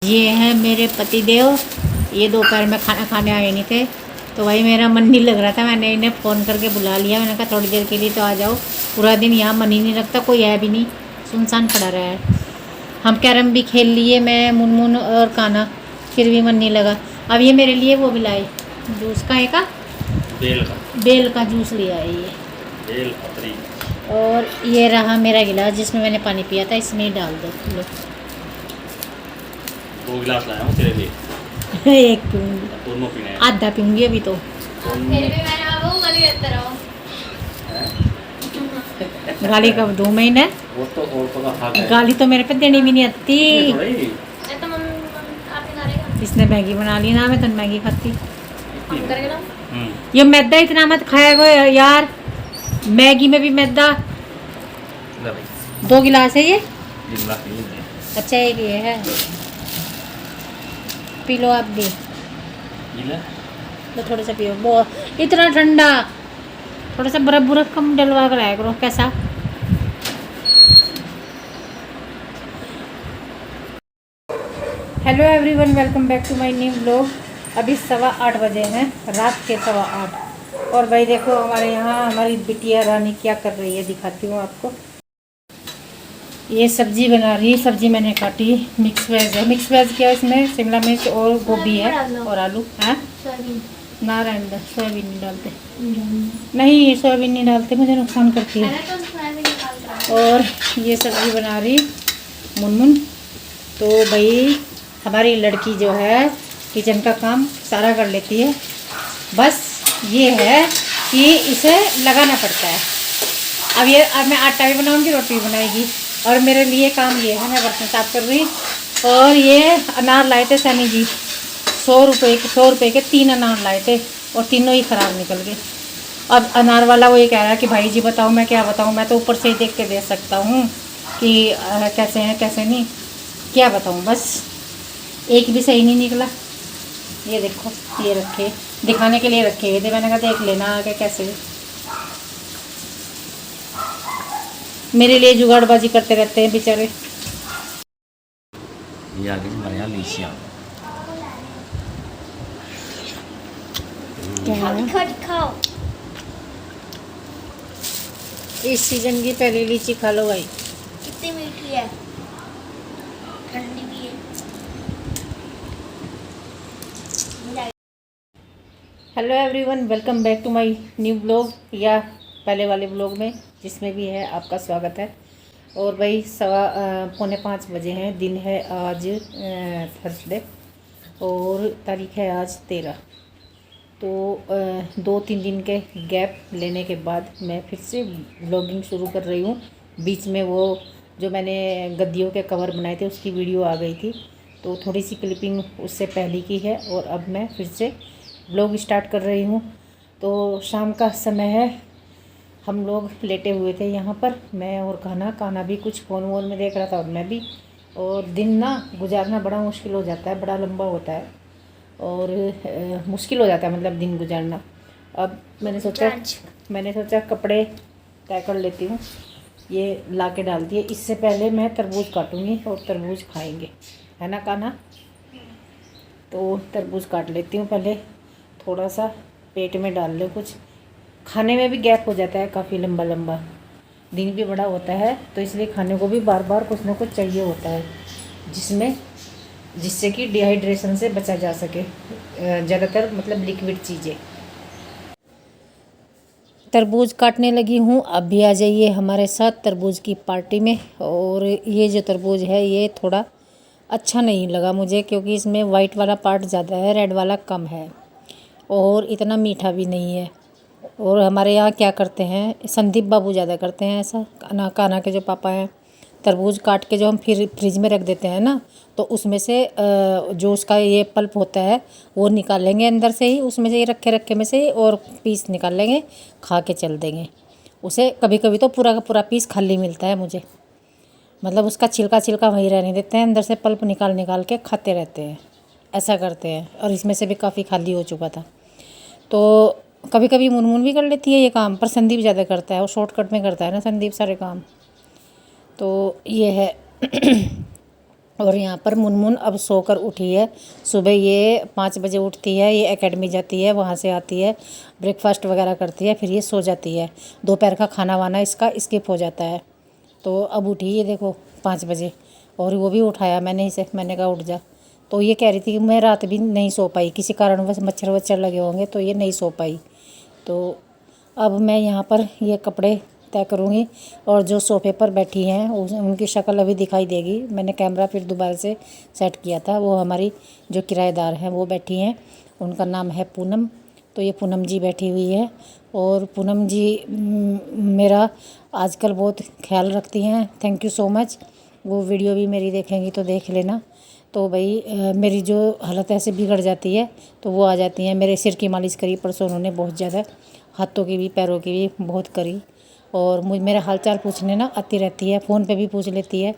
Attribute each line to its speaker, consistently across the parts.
Speaker 1: ये हैं मेरे पति देव। ये दोपहर में खाना खाने आए नहीं थे, तो भाई मेरा मन नहीं लग रहा था। मैंने इन्हें फ़ोन करके बुला लिया। मैंने कहा थोड़ी देर के लिए तो आ जाओ। पूरा दिन यहाँ मन ही नहीं लगता, कोई है भी नहीं, सुनसान पड़ा रहा है। हम कैरम भी खेल लिए, मैं मुनमुन और काना, फिर भी मन नहीं लगा। अब ये मेरे लिए वो भी लाए, जूस का एक बेल का जूस लिया है ये बेल पत्री। और ये रहा मेरा गिलास जिसमें मैंने पानी पिया था, इसमें ही डाल दो। लो
Speaker 2: 2 गिलास लाया हूँ तेरे लिए।
Speaker 1: एक पीऊँगी,
Speaker 2: दोनों पीने हैं।
Speaker 1: आधा पीऊँगी अभी तो। गाली कब दूँ मैं इन्हें?
Speaker 2: वो तो औरतों का हक है।
Speaker 1: गाली तो मेरे पे देनी भी नहीं आती। इसने मैगी बना ली ना, मैं तो मैगी खाती। ये मैदा इतना मत खाया गो यार, मैगी में भी मैदा। 2 गिलास है ये। अच्छा एक ये है, पी लो आप भी। तो थोड़ा सा पियो, बहुत इतना ठंडा, थोड़ा सा बर्फ बर्फ कम डलवा कर आया करो। कैसा? Hello everyone, welcome back to my new blog. अभी 8:15 बजे हैं, रात के 8:15। और भाई देखो हमारे यहाँ हमारी बिटिया रानी क्या कर रही है, दिखाती हूँ आपको। ये सब्जी बना रही है। सब्जी मैंने काटी, मिक्स वेज है। मिक्स वेज क्या है, इसमें शिमला मिर्च और गोभी है और आलू है ना। रहने सोयाबीन नहीं डालते, नहीं सोयाबीन नहीं डालते, मुझे नुकसान करती है। और ये सब्जी बना रही मुनमुन। तो भाई हमारी लड़की जो है किचन का काम सारा कर लेती है, बस ये है कि इसे लगाना पड़ता है। अब मैं आटा भी बनाऊंगी, रोटी भी बनाएगी। और मेरे लिए काम ये है, मैं बर्तन साफ कर रही। और ये अनार लाए थे सनी जी, 100 रुपये के 3 अनार लाए थे और तीनों ही ख़राब निकल गए। अब अनार वाला वो ये कह रहा है कि भाई जी बताओ मैं क्या बताऊँ, मैं तो ऊपर से ही देख के दे सकता हूँ कि कैसे हैं कैसे नहीं, क्या बताऊँ। बस एक भी सही नहीं निकला। ये देखो, ये रखे दिखाने के लिए रखे हुए थे, मैंने कहा देख लेना आगे कैसे। मेरे लिए जुगाड़बाजी करते रहते हैं बेचारे।
Speaker 2: ये आगे हमारे यहाँ लीचियाँ
Speaker 1: क्या इस सीजन की पहली लीची खा लो भाई।
Speaker 3: कितनी मीठी है, ठंडी भी है।
Speaker 1: Hello everyone, welcome back to my new blog, या पहले वाले ब्लॉग में जिसमें भी है आपका स्वागत है। और भाई 4:45 बजे हैं, दिन है आज थर्सडे और तारीख है आज 13। तो 2-3 दिन के गैप लेने के बाद मैं फिर से ब्लॉगिंग शुरू कर रही हूँ। बीच में वो जो मैंने गद्दियों के कवर बनाए थे उसकी वीडियो आ गई थी, तो थोड़ी सी क्लिपिंग उससे पहले की है और अब मैं फिर से ब्लॉग स्टार्ट कर रही हूँ। तो शाम का समय है, हम लोग लेटे हुए थे यहाँ पर, मैं और काना भी कुछ फ़ोन वोन में देख रहा था और मैं भी। और दिन ना गुजारना बड़ा मुश्किल हो जाता है, बड़ा लंबा होता है और मुश्किल हो जाता है मतलब दिन गुजारना। अब मैंने सोचा कपड़े तय कर लेती हूँ, ये ला के डाल दिए। इससे पहले मैं तरबूज काटूँगी और तरबूज खाएंगे, है ना काना? तो तरबूज काट लेती हूँ पहले, थोड़ा सा पेट में डाल ले। कुछ खाने में भी गैप हो जाता है काफ़ी लंबा लंबा, दिन भी बड़ा होता है, तो इसलिए खाने को भी बार बार कुछ ना कुछ चाहिए होता है जिससे कि डिहाइड्रेशन से बचा जा सके। ज़्यादातर मतलब लिक्विड चीज़ें। तरबूज काटने लगी हूँ, अब भी आ जाइए हमारे साथ तरबूज की पार्टी में। और ये जो तरबूज है ये थोड़ा अच्छा नहीं लगा मुझे, क्योंकि इसमें वाइट वाला पार्ट ज़्यादा है, रेड वाला कम है और इतना मीठा भी नहीं है। और हमारे यहाँ क्या करते हैं, संदीप बाबू ज़्यादा करते हैं ऐसा। काना के जो पापा हैं, तरबूज काट के जो हम फिर फ्रिज में रख देते हैं ना, तो उसमें से जो उसका ये पल्प होता है वो निकालेंगे अंदर से ही, उसमें से ये रखे रखे में से ही, और पीस निकाल लेंगे, खा के चल देंगे उसे। कभी कभी तो पूरा का पूरा पीस खाली मिलता है मुझे, मतलब उसका छिलका छिलका वहीं रहने देते हैं, अंदर से पल्प निकाल निकाल के खाते रहते हैं, ऐसा करते हैं। और इसमें से भी काफ़ी खाली हो चुका था। तो कभी कभी मुनमुन भी कर लेती है ये काम, पर संदीप ज़्यादा करता है, वो शॉर्टकट में करता है ना संदीप सारे काम। तो ये है और यहाँ पर मुनमुन अब सोकर उठी है। सुबह ये 5 बजे उठती है, ये एकेडमी जाती है, वहाँ से आती है, ब्रेकफास्ट वगैरह करती है, फिर ये सो जाती है। दोपहर का खाना वाना इसका स्किप हो जाता है। तो अब उठी ये देखो 5 बजे, और वो भी उठाया मैंने इसे, मैंने कहा उठ जा। तो ये कह रही थी कि मैं रात भी नहीं सो पाई, किसी कारणवश मच्छर वच्छर लगे होंगे तो ये नहीं सो पाई। तो अब मैं यहाँ पर ये कपड़े तय करूँगी, और जो सोफ़े पर बैठी हैं उनकी शक्ल अभी दिखाई देगी। मैंने कैमरा फिर दोबारा से सेट किया था। वो हमारी जो किराएदार हैं वो बैठी हैं, उनका नाम है पूनम। तो ये पूनम जी बैठी हुई है, और पूनम जी मेरा आजकल बहुत ख्याल रखती हैं। Thank you so much. वो वीडियो भी मेरी देखेंगी तो देख लेना। तो भाई मेरी जो हालत ऐसे बिगड़ जाती है तो वो आ जाती हैं। मेरे सिर की मालिश करी परसों उन्होंने बहुत ज़्यादा, हाथों की भी पैरों की भी बहुत करी, और मेरा हालचाल पूछने ना आती रहती है, फ़ोन पे भी पूछ लेती है।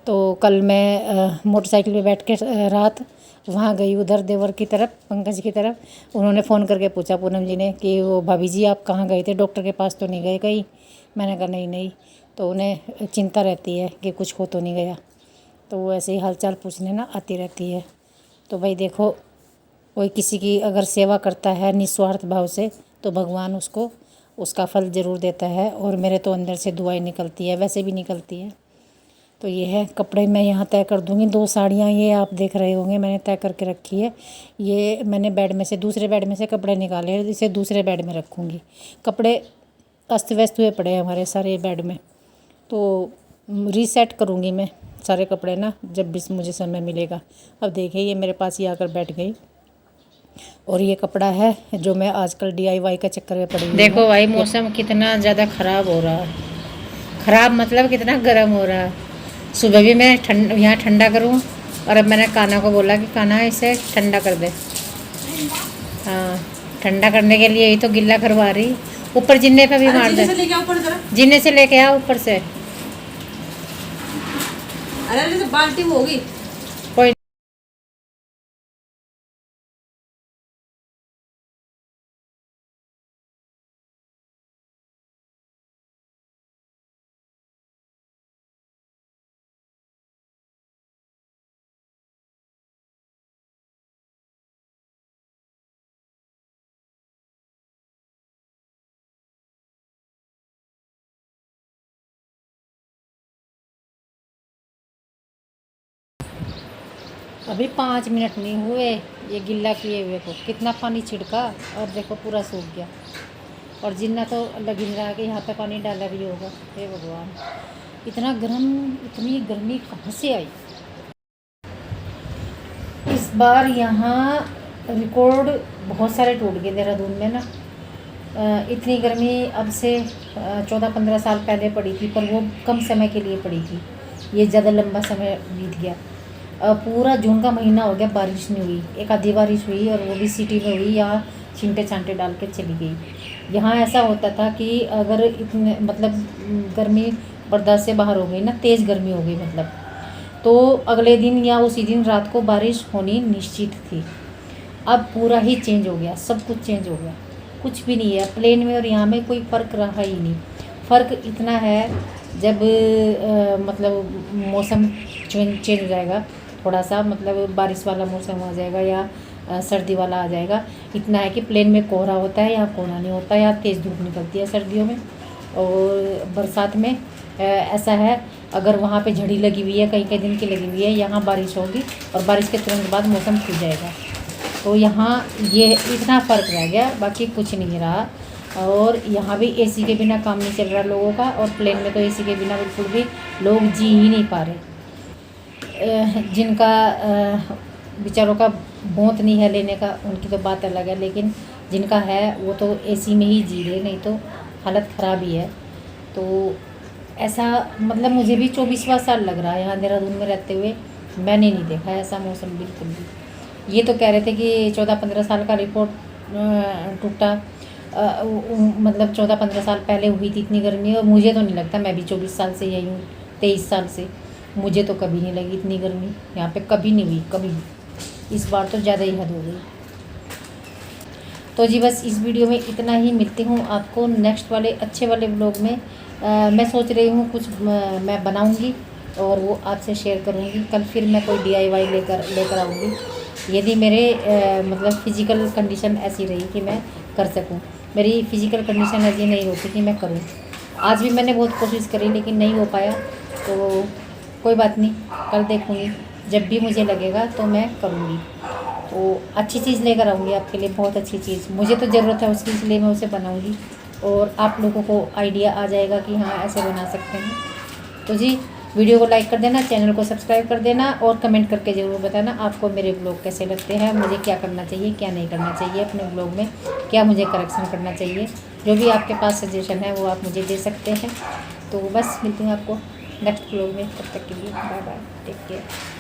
Speaker 1: तो कल मैं मोटरसाइकिल पे बैठ के रात वहाँ गई उधर देवर की तरफ, पंकज की तरफ। उन्होंने फ़ोन करके पूछा पूनम जी ने कि वो भाभी जी आप कहाँ गए थे, डॉक्टर के पास तो नहीं गए कहीं? मैंने कहा नहीं नहीं। तो उन्हें चिंता रहती है कि कुछ हो तो नहीं गया, तो वो ऐसे ही हालचाल पूछने ना आती रहती है। तो भाई देखो, कोई किसी की अगर सेवा करता है निस्वार्थ भाव से तो भगवान उसको उसका फल ज़रूर देता है। और मेरे तो अंदर से दुआएं निकलती है, वैसे भी निकलती है। तो ये है कपड़े मैं यहाँ तय कर दूँगी। 2 साड़ियाँ ये आप देख रहे होंगे मैंने तय करके रखी है। ये मैंने बेड में से, दूसरे बेड में से कपड़े निकाले, इसे दूसरे बेड में रखूँगी। कपड़े अस्त व्यस्त हुए पड़े हैं हमारे सारे बेड में, तो रीसेट करूँगी मैं सारे कपड़े ना जब भी मुझे समय मिलेगा। अब देखिए ये मेरे पास ही आकर बैठ गई, और ये कपड़ा है जो मैं आजकल DIY का चक्कर में पड़ी हुई हूँ। देखो भाई मौसम कितना ज़्यादा ख़राब हो रहा है, ख़राब मतलब कितना गर्म हो रहा है। सुबह भी मैं यहाँ ठंडा करूँ, और अब मैंने काना को बोला कि काना इसे ठंडा कर दे। हाँ, ठंडा करने के लिए ही तो गिल्ला करवा रही। ऊपर जिन्ने पे भी मार दे, जिन्ने से लेके आ ऊपर से।
Speaker 4: अरे जैसे बाल्टी होगी
Speaker 1: कोई अभी 5 मिनट नहीं हुए ये गिल्ला किए हुए को, कितना पानी छिड़का और देखो पूरा सूख गया। और जिन्ना तो लग ही रहा है कि यहाँ पे पानी डाला भी होगा। हे भगवान, इतना गर्म, इतनी गर्मी कहाँ से आई? इस बार यहाँ रिकॉर्ड बहुत सारे टूट गए देहरादून में ना। इतनी गर्मी अब से 14-15 साल पहले पड़ी थी, पर वो कम समय के लिए पड़ी थी। ये ज़्यादा लंबा समय बीत गया। पूरा जून का महीना हो गया, बारिश नहीं हुई। एक आधी बारिश हुई, और वो भी सिटी में हुई, यहाँ छींटे छांटे डाल के चली गई। यहाँ ऐसा होता था कि अगर इतने मतलब गर्मी बर्दाश्त से बाहर हो गई ना, तेज़ गर्मी हो गई मतलब, तो अगले दिन या उसी दिन रात को बारिश होनी निश्चित थी। अब पूरा ही चेंज हो गया, सब कुछ चेंज हो गया, कुछ भी नहीं है प्लेन में और यहाँ में, कोई फ़र्क रहा ही नहीं। फ़र्क इतना है जब मतलब मौसम चेंज हो जाएगा थोड़ा सा, मतलब बारिश वाला मौसम आ जाएगा या सर्दी वाला आ जाएगा। इतना है कि प्लेन में कोहरा होता है, यहाँ कोहरा नहीं होता, यहाँ तेज़ धूप निकलती है सर्दियों में। और बरसात में ऐसा है, अगर वहाँ पे झड़ी लगी हुई है, कई कई दिन की लगी हुई है, यहाँ बारिश होगी और बारिश के तुरंत बाद मौसम खुल जाएगा। तो यहाँ ये इतना फ़र्क रह गया, बाकी कुछ नहीं रहा। और यहाँ भी AC के बिना काम नहीं चल रहा लोगों का, और प्लेन में तो AC के बिना बिल्कुल भी लोग जी ही नहीं पा रहे। जिनका बेचारों का भोंत नहीं है लेने का, उनकी तो बात अलग है, लेकिन जिनका है वो तो AC में ही जी रहे, नहीं तो हालत ख़राब ही है। तो ऐसा मतलब मुझे भी 24वां साल लग रहा है यहाँ देहरादून में रहते हुए, मैंने नहीं देखा ऐसा मौसम बिल्कुल भी। ये तो कह रहे थे कि 14-15 साल का रिकॉर्ड टूटा, मतलब 14-15 साल पहले हुई थी इतनी गर्मी, और मुझे तो नहीं लगता, मैं भी 24 साल से यही हूँ, 23 साल से, मुझे तो कभी नहीं लगी इतनी गर्मी यहाँ पे, कभी नहीं हुई कभी। इस बार तो ज़्यादा ही हद हो गई। तो जी बस इस वीडियो में इतना ही, मिलती हूँ आपको नेक्स्ट वाले अच्छे वाले ब्लॉग में। मैं सोच रही हूँ कुछ मैं बनाऊँगी, और वो आपसे शेयर करूँगी। कल फिर मैं कोई DIY लेकर आऊँगी, यदि मेरे मतलब फ़िज़िकल कंडीशन ऐसी रही कि मैं कर सकूँ। मेरी फ़िज़िकल कंडीशन ऐसी नहीं होती कि मैं करूँ। आज भी मैंने बहुत कोशिश करी लेकिन नहीं हो पाया, तो कोई बात नहीं, कल देखूँगी। जब भी मुझे लगेगा तो मैं करूँगी। तो अच्छी चीज़ लेकर आऊँगी आपके लिए, बहुत अच्छी चीज़। मुझे तो ज़रूरत है उसकी, इसलिए मैं उसे बनाऊँगी और आप लोगों को आइडिया आ जाएगा कि हाँ ऐसे बना सकते हैं। तो जी, वीडियो को लाइक कर देना, चैनल को सब्सक्राइब कर देना और कमेंट करके ज़रूर बताना आपको मेरे ब्लॉग कैसे लगते हैं, मुझे क्या करना चाहिए, क्या नहीं करना चाहिए अपने ब्लॉग में, क्या मुझे करेक्शन करना चाहिए। जो भी आपके पास सजेशन है वो आप मुझे दे सकते हैं। तो बस मिलती हूँ आपको नेक्स्ट ब्लॉग में, तब तक के लिए बाय बाय, टेक केयर।